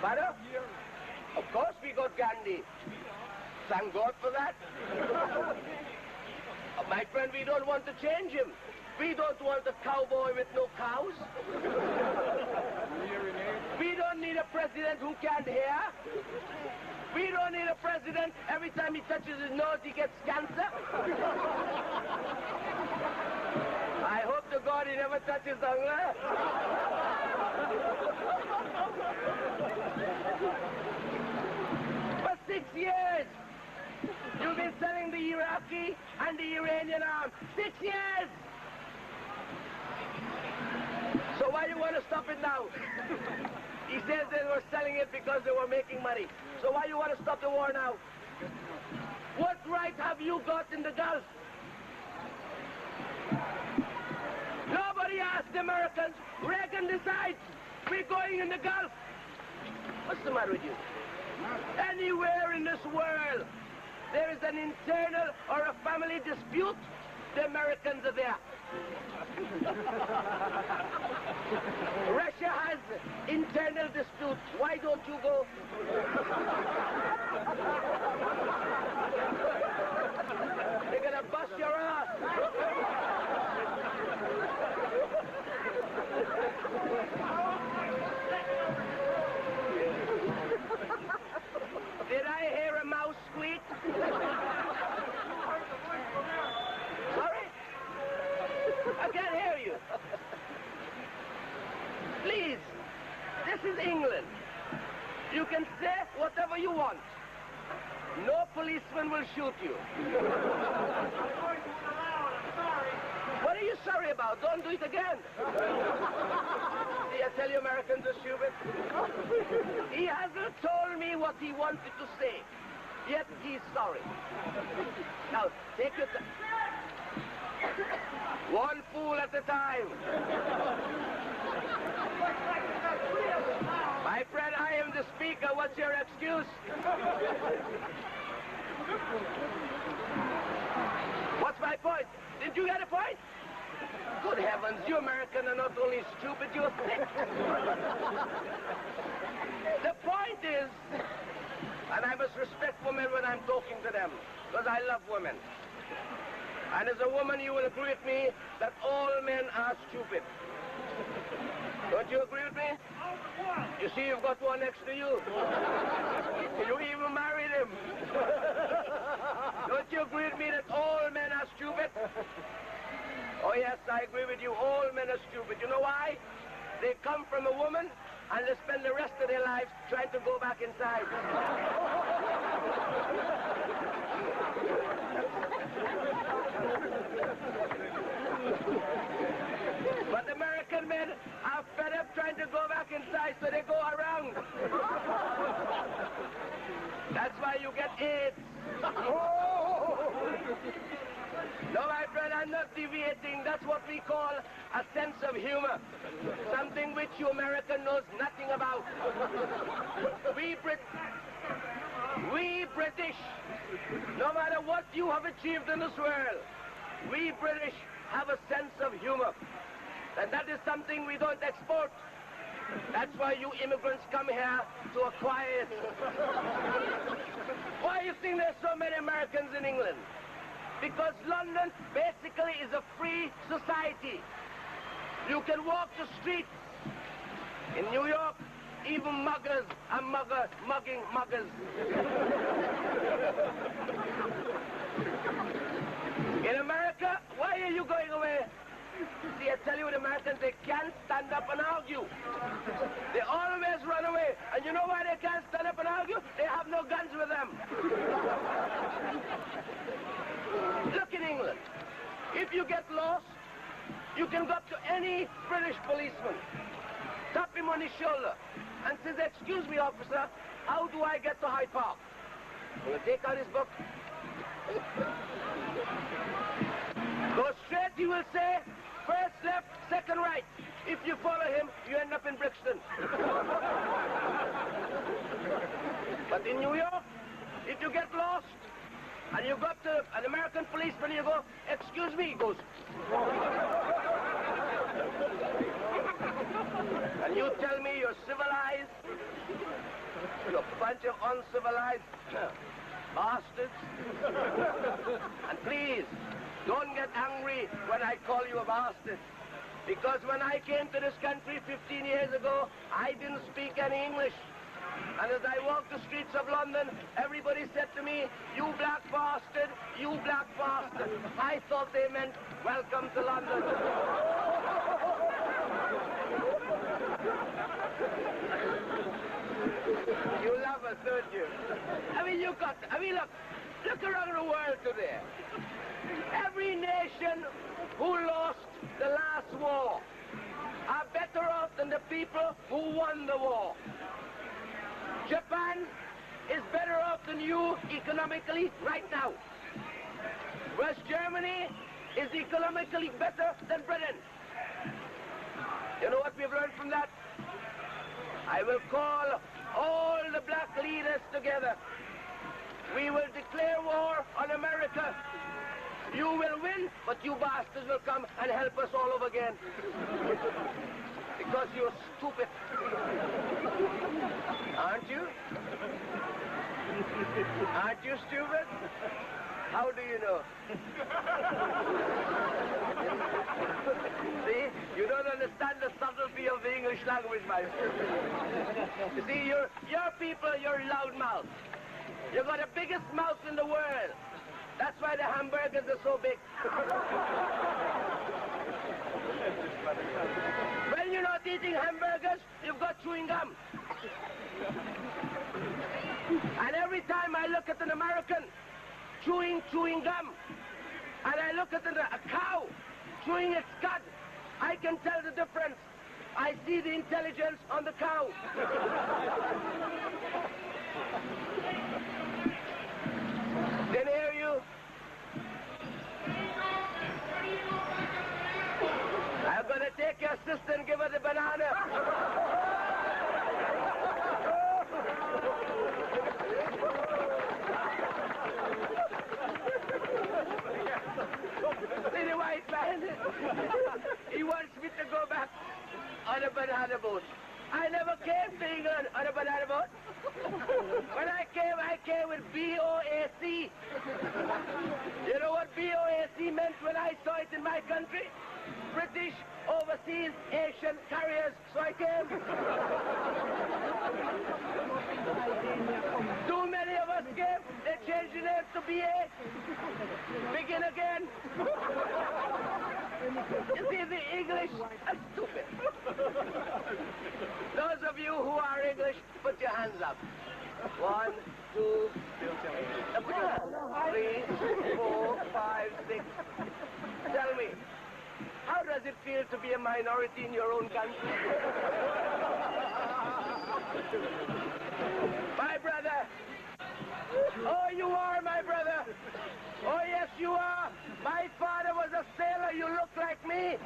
Father? Of course we got Gandhi. Thank God for that. My friend, we don't want to change him. We don't want a cowboy with no cows. We don't need a president who can't hear. We don't need a president, every time he touches his nose, he gets cancer. I hope to God he never touches hunger. For 6 years, you've been selling the Iraqi and the Iranian arms. 6 years! So why do you want to stop it now? He says they were selling it because they were making money. So why do you want to stop the war now? What right have you got in the Gulf? Nobody asked the Americans. Reagan decides we're going in the Gulf. What's the matter with you? Anywhere in this world there is an internal or a family dispute, the Americans are there. Russia has internal disputes. Why don't you go? They're gonna bust your ass. Did I hear a mouse squeak? Sorry? I can't hear you. Please, this is England. You can say whatever you want. No policeman will shoot you. What are you sorry about? Don't do it again. See, I tell you Americans are stupid. He hasn't told me what he wanted to say, yet he's sorry. Now, take your time. One fool at a time. My friend, I am the speaker. What's your excuse? What's my point? Did you get a point? Good heavens, you Americans are not only stupid, you're thick. The point is, and I must respect women when I'm talking to them, because I love women. And as a woman, you will agree with me that all men are stupid. Don't you agree with me? You see, you've got one next to you. You even married him. Don't you agree with me that all men are stupid? Oh yes, I agree with you. All men are stupid. You know why? They come from a woman and they spend the rest of their lives trying to go back inside. But American men are fed up trying to go back inside, so they go around. That's why you get AIDS. No, my friend, I'm not deviating. That's what we call a sense of humor. Something which you American knows nothing about. We British, no matter what you have achieved in this world, we British have a sense of humor. And that is something we don't export. That's why you immigrants come here to acquire it. Why do you think there's so many Americans in England? Because London basically is a free society. You can walk the streets. In New York, even muggers are mugging muggers. In America, why are you going away? See, I tell you, the Americans, they can't stand up and argue. They always run away. And you know why they can't stand up and argue? They have no guns with them. Look in England. If you get lost, you can go up to any British policeman, tap him on his shoulder, and says, "Excuse me, officer, how do I get to Hyde Park?" He'll take out his book. Go straight, he will say, first left, second right. If you follow him, you end up in Brixton. But in New York, if you get lost, and you go up to an American policeman, you go, "Excuse me," he goes. And you tell me you're civilized? You bunch of uncivilized bastards. And please, don't get angry when I call you a bastard. Because when I came to this country 15 years ago, I didn't speak any English. And as I walked the streets of London, everybody said to me, "You black bastard, you black bastard." I thought they meant, "Welcome to London." You love us, don't you? Look around the world today. Every nation who lost the last war are better off than the people who won the war. Japan is better off than you economically right now. West Germany is economically better than Britain. You know what we've learned from that? I will call all the black leaders together. We will declare war on America. You will win, but you bastards will come and help us all over again. Because you're stupid. Aren't you? Aren't you stupid? How do you know? See, you don't understand the subtlety of the English language, my friend. You see, your people, you're loudmouth. You've got the biggest mouth in the world. That's why the hamburgers are so big. When you're not eating hamburgers, you've got chewing gum. And every time I look at an American chewing gum, and I look at a cow chewing its cud, I can tell the difference. I see the intelligence on the cow. Then hear you. I'm gonna take your sister and give her the banana. See the white man? He wants me to go back on a banana boat. I never came to England on a banana boat. When I came with BOAC. You know what BOAC meant when I saw it in my country? British Overseas Asian Carriers. So I came. Too many of us came. They changed the name to BA. Begin again. You see, the English are stupid. Those of you who are English, put your hands up. 1, 2, 3, 4, 5, 6. Tell me, how does it feel to be a minority in your own country? My brother. Oh, you are my brother. Oh, yes, you are. My father was a sailor. You look like me.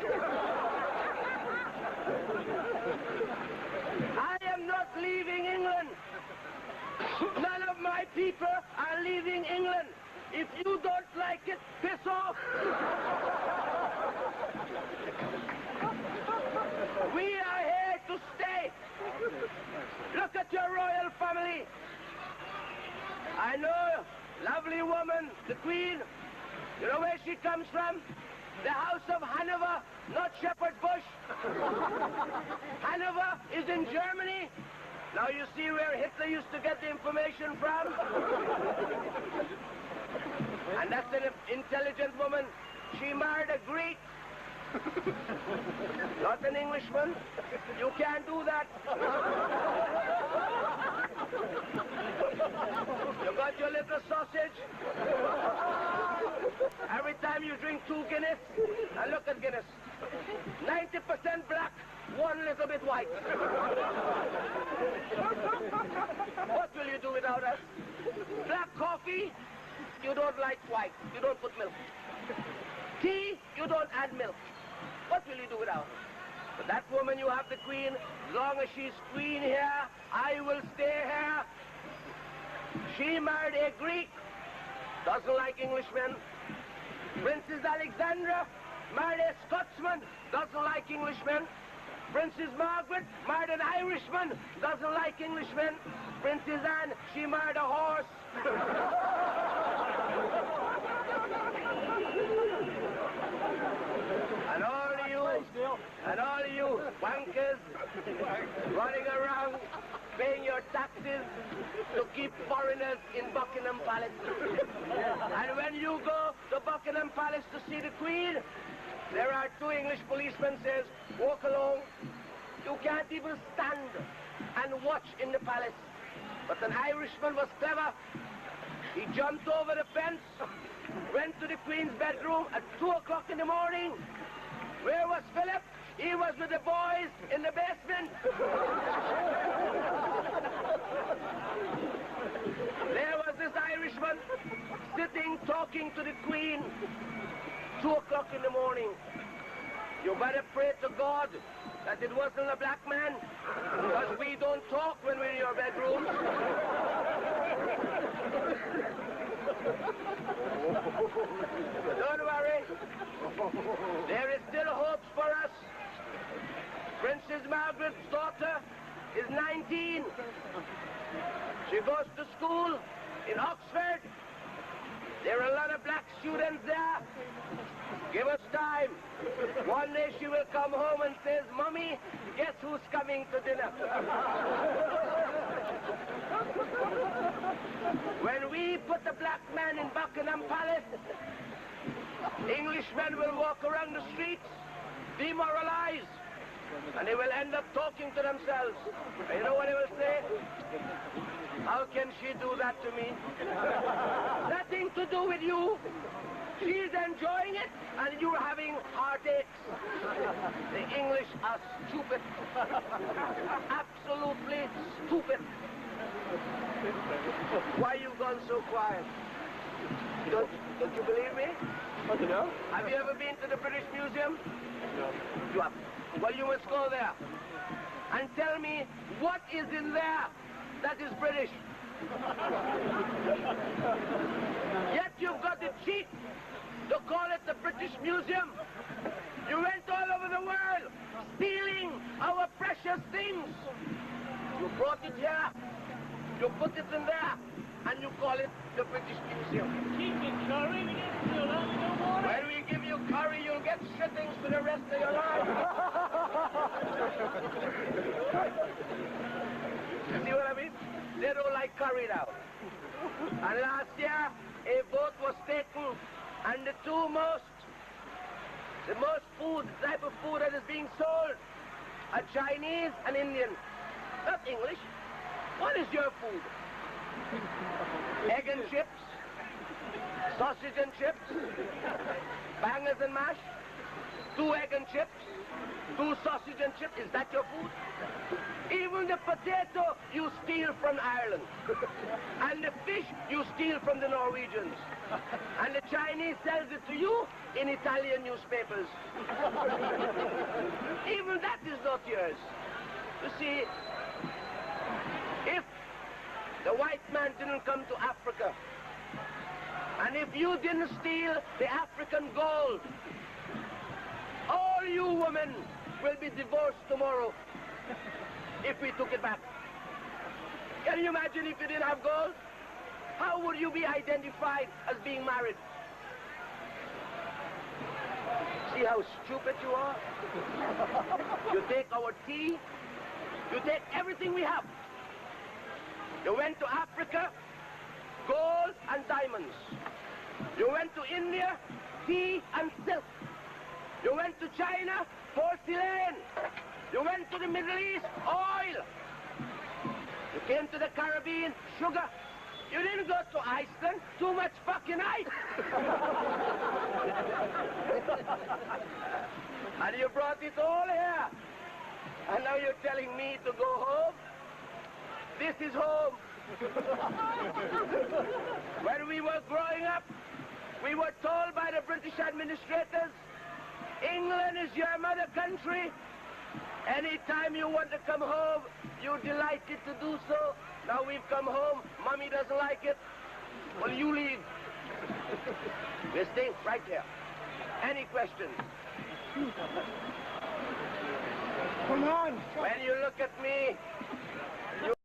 I am not leaving England. None of my people are leaving England. If you don't like it, piss off. We are here to stay. Look at your royal family. I know, lovely woman, the Queen. You know where she comes from? The House of Hanover, not Shepherd's Bush. Hanover is in Germany. Now you see where Hitler used to get the information from? And that's an intelligent woman. She married a Greek. Not an Englishman. You can't do that. You got your little sausage. Every time you drink 2 Guinness, and look at Guinness. 90% black, 1 little bit white. What will you do without us? Black coffee, you don't like white. You don't put milk. Tea, you don't add milk. What will you do without her? But that woman, you have the Queen. As long as she's Queen here, I will stay here. She married a Greek. Doesn't like Englishmen. Princess Alexandra married a Scotsman. Doesn't like Englishmen. Princess Margaret married an Irishman, doesn't like Englishmen. Princess Anne, she married a horse. And all you wankers running around paying your taxes to keep foreigners in Buckingham Palace. And when you go to Buckingham Palace to see the Queen, there are two English policemen says, walk along. You can't even stand and watch in the palace. But an Irishman was clever. He jumped over the fence, went to the Queen's bedroom at 2 o'clock in the morning. Where was Philip? He was with the boys in the basement. There was this Irishman sitting talking to the Queen. 2 o'clock in the morning. You better pray to God that it wasn't a black man, because we don't talk when we're in your bedroom. Don't worry. There is still hopes for us. Princess Margaret's daughter is 19. She goes to school in Oxford. There are a lot of black students there. Give us time. One day she will come home and says, Mommy, guess who's coming to dinner? When we put the black man in Buckingham Palace, Englishmen will walk around the streets, demoralized, and they will end up talking to themselves. And you know what they will say? How can she do that to me? Nothing to do with you. She's enjoying it, and you're having heartaches. The English are stupid. Absolutely stupid. Why you gone so quiet? Don't you believe me? I don't know. Have you ever been to the British Museum? No. You have. Well, you must go there. And tell me what is in there that is British. Yet you've got the cheek to call it the British Museum. You went all over the world stealing our precious things. You brought it here, you put it in there, and you call it the British Museum. Keeping curry, we get still on, no water. When we give you curry, you'll get shittings for the rest of your life. You see what I mean? They don't like curry now. And last year, a vote was taken, and the most type of food that is being sold are Chinese and Indian. Not English. What is your food? Egg and chips, sausage and chips, bangers and mash, 2 egg and chips, 2 sausage and chips. Is that your food? Even the potato you steal from Ireland. And the fish you steal from the Norwegians. And the Chinese sells it to you in Italian newspapers. Even that is not yours. You see, if the white man didn't come to Africa, and if you didn't steal the African gold, all you women will be divorced tomorrow if we took it back. Can you imagine if you didn't have gold? How would you be identified as being married? See how stupid you are? You take our tea, you take everything we have. You went to Africa, gold and diamonds. You went to India, tea and silk. You went to China, porcelain. You went to the Middle East, oil. You came to the Caribbean, sugar. You didn't go to Iceland, too much fucking ice. And you brought it all here. And now you're telling me to go home? This is home. When we were growing up, we were told by the British administrators, England is your mother country. Anytime you want to come home, you're delighted to do so. Now we've come home, Mommy doesn't like it. Well, you leave. We're staying right here. Any questions? Come on. When you look at me,